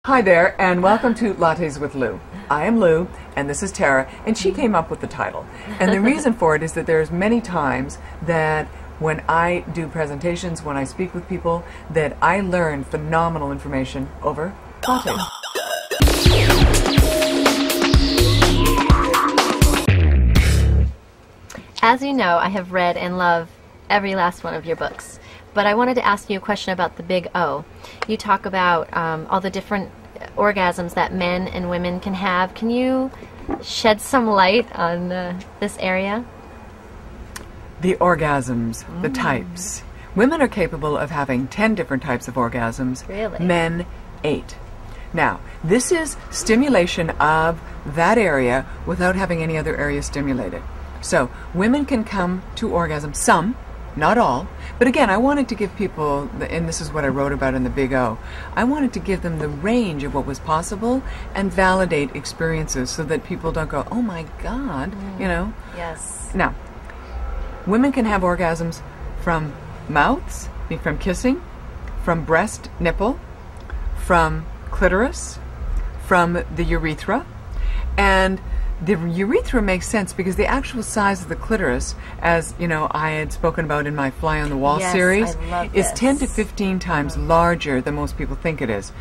Hi there, and welcome to Lattes with Lou. I am Lou, and this is Tara, and she came up with the title. And the reason for it is that there's many times that when I do presentations, when I speak with people, that I learn phenomenal information over lattes. As you know, I have read and love every last one of your books. But I wanted to ask you a question about the big O. You talk about all the different orgasms that men and women can have. Can you shed some light on this area? The orgasms, the types. Women are capable of having 10 different types of orgasms. Really? Men, 8. Now, this is stimulation of that area without having any other area stimulated. So, women can come to orgasm, some, not all, but again, I wanted to give people, and this is what I wrote about in the Big O, I wanted to give them the range of what was possible and validate experiences so that people don't go, oh my God, you know? Yes. Now, women can have orgasms from mouths, from kissing, from breast nipple, from clitoris, from the urethra, and the urethra makes sense because the actual size of the clitoris, as you know, I had spoken about in my Fly on the Wall series, is 10 to 15 times larger than most people think it is.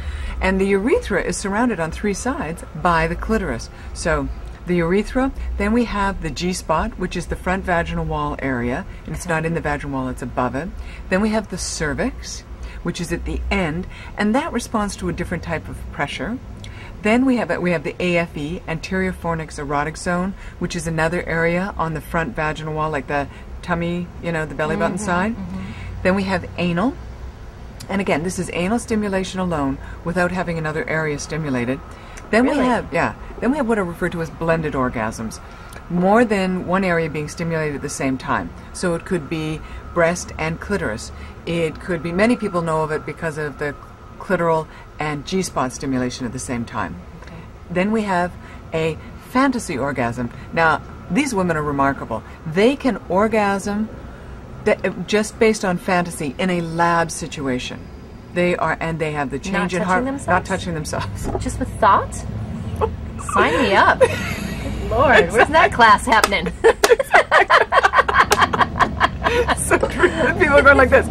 And the urethra is surrounded on 3 sides by the clitoris. So the urethra, then we have the G-spot, which is the front vaginal wall area, and it's not in the vaginal wall, it's above it. Then we have the cervix, which is at the end, and that responds to a different type of pressure. Then we have the AFE, anterior fornix erotic zone, which is another area on the front vaginal wall, like the tummy, you know, the belly button side. Then we have anal, and again, this is anal stimulation alone without having another area stimulated. Then we have, then we have what are referred to as blended orgasms, more than one area being stimulated at the same time. So it could be breast and clitoris. It could be, many people know of it because of the clitoral and G-spot stimulation at the same time. Okay. Then we have a fantasy orgasm. Now, these women are remarkable. They can orgasm just based on fantasy in a lab situation. They are, and they have the change in heart, not touching themselves. Just with thought? Sign me up. Lord, where's that class happening? So people are going like this.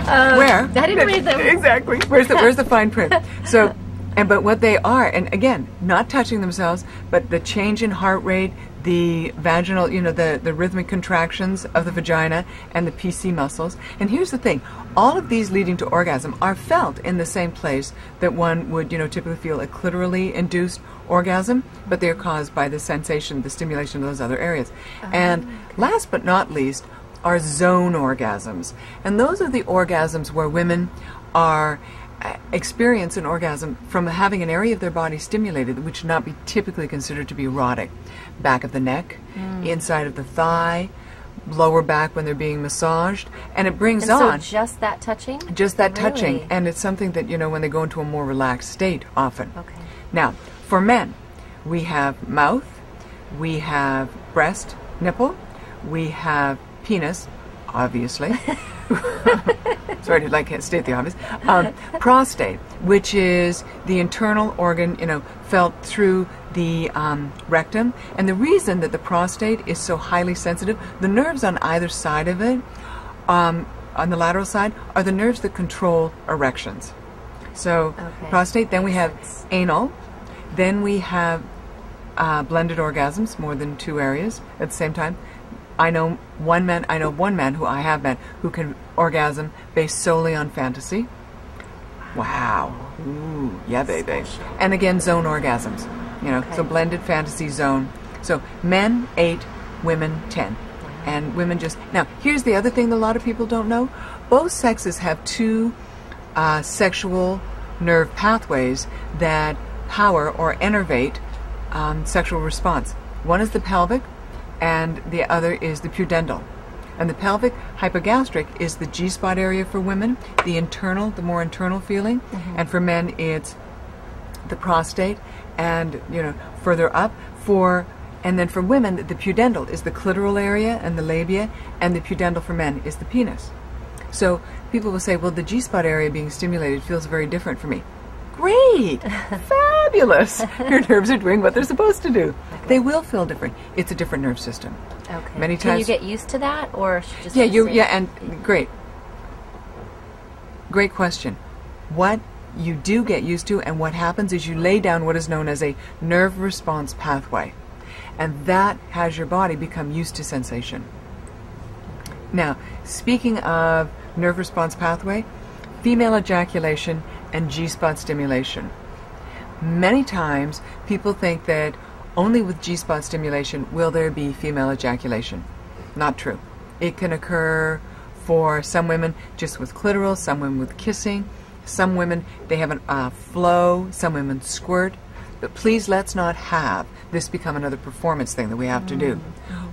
Where? I didn't read them. Exactly. Where's the fine print? So, but what they are, and again, not touching themselves, but the change in heart rate, the vaginal, you know, the rhythmic contractions of the vagina and the PC muscles. And here's the thing, all of these leading to orgasm are felt in the same place that one would, you know, typically feel a clitorally induced orgasm, but they're caused by the sensation, the stimulation of those other areas. And last but not least are zone orgasms. And those are the orgasms where women are experience an orgasm from having an area of their body stimulated which would not be typically considered to be erotic. Back of the neck, inside of the thigh, lower back when they're being massaged, and it brings on so just that touching? Just that touching, and it's something that, you know, when they go into a more relaxed state often. Okay. Now, for men, we have mouth, we have breast, nipple, we have penis, obviously. Sorry to state the obvious. Prostate, which is the internal organ, you know, felt through the rectum. And the reason that the prostate is so highly sensitive, the nerves on either side of it, on the lateral side, are the nerves that control erections. So prostate, then we have anal, then we have blended orgasms, more than 2 areas at the same time. I know one man who I have met who can orgasm based solely on fantasy. Wow. Ooh, yeah, baby. And again, zone orgasms. You know, so blended fantasy zone. So men 8, women 10. And women just... Now, here's the other thing that a lot of people don't know. Both sexes have 2 sexual nerve pathways that power or innervate sexual response. One is the pelvic, and the other is the pudendal. And the pelvic hypogastric is the G-spot area for women, the internal, the more internal feeling, and for men it's the prostate, and, you know, further up. And then for women, the pudendal is the clitoral area and the labia, and the pudendal for men is the penis. So people will say, well, the G-spot area being stimulated feels very different for me. Of Great! Fabulous! Your nerves are doing what they're supposed to do. Okay. They will feel different. It's a different nerve system. Okay. Many times. Can you get used to that, or just and great. Great question. What you do get used to, and what happens is you lay down what is known as a nerve response pathway, and that has your body become used to sensation. Now, speaking of nerve response pathway, female ejaculation and G-spot stimulation. Many times people think that only with G-spot stimulation will there be female ejaculation. Not true. It can occur for some women just with clitoral, some women with kissing, some women they have a flow, some women squirt. But please, let's not have this become another performance thing that we have to do.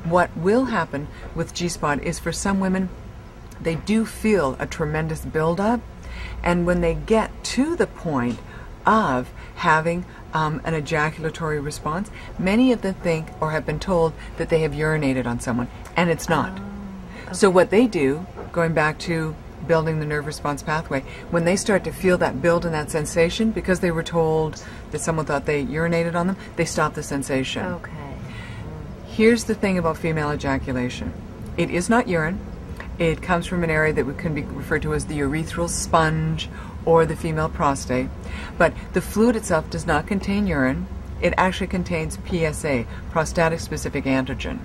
What will happen with G-spot is for some women, they do feel a tremendous buildup, and when they get to the point of having an ejaculatory response, many of them think or have been told that they have urinated on someone, and it's not. Okay. So what they do, going back to building the nerve response pathway, when they start to feel that build and that sensation, because they were told that someone thought they urinated on them, they stop the sensation. Okay. Here's the thing about female ejaculation. It is not urine. It comes from an area that can be referred to as the urethral sponge or the female prostate. But the fluid itself does not contain urine. It actually contains PSA, prostatic specific antigen.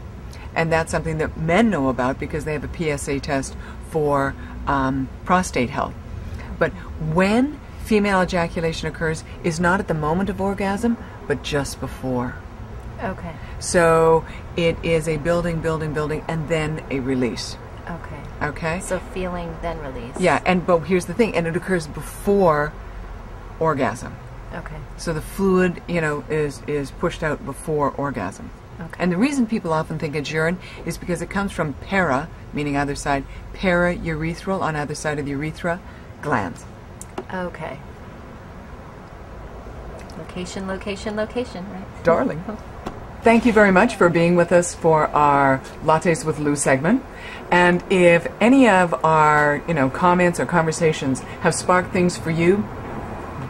And that's something that men know about because they have a PSA test for prostate health. But when female ejaculation occurs is not at the moment of orgasm, but just before. Okay. So it is a building, and then a release. Okay. Okay? So feeling, then release. Yeah, but here's the thing, and it occurs before orgasm. Okay. So the fluid, is pushed out before orgasm. Okay. And the reason people often think it's urine is because it comes from para, meaning either side, para-urethral, on either side of the urethra, glands. Okay. Location, right? Darling. Thank you very much for being with us for our Lattes with Lou segment. And if any of our, comments or conversations have sparked things for you,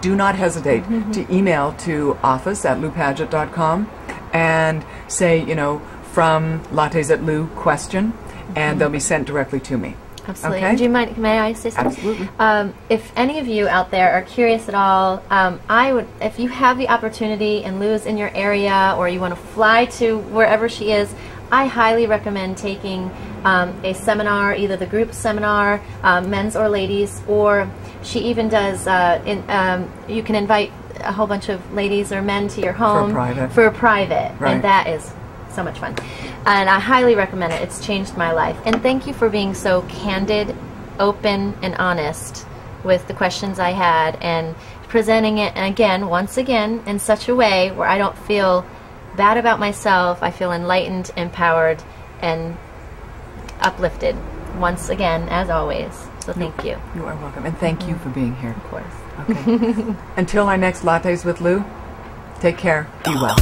do not hesitate to email to office@loupadgett.com and say, from Lattes at Lou question, and they'll be sent directly to me. Absolutely. Okay? Do you mind? May I say something? Absolutely. If any of you out there are curious at all, I would, if you have the opportunity and Lou is in your area, or you want to fly to wherever she is, I highly recommend taking a seminar, either the group seminar, men's or ladies, or she even does. You can invite a whole bunch of ladies or men to your home for a private, right. And that is so much fun. And I highly recommend it. It's changed my life. And thank you for being so candid, open, and honest with the questions I had, and presenting it once again, in such a way where I don't feel bad about myself. I feel enlightened, empowered, and uplifted. Once again, as always. So thank you. You are welcome. And thank you for being here. Of course. Okay. Until our next Lattes with Lou, take care. Be well.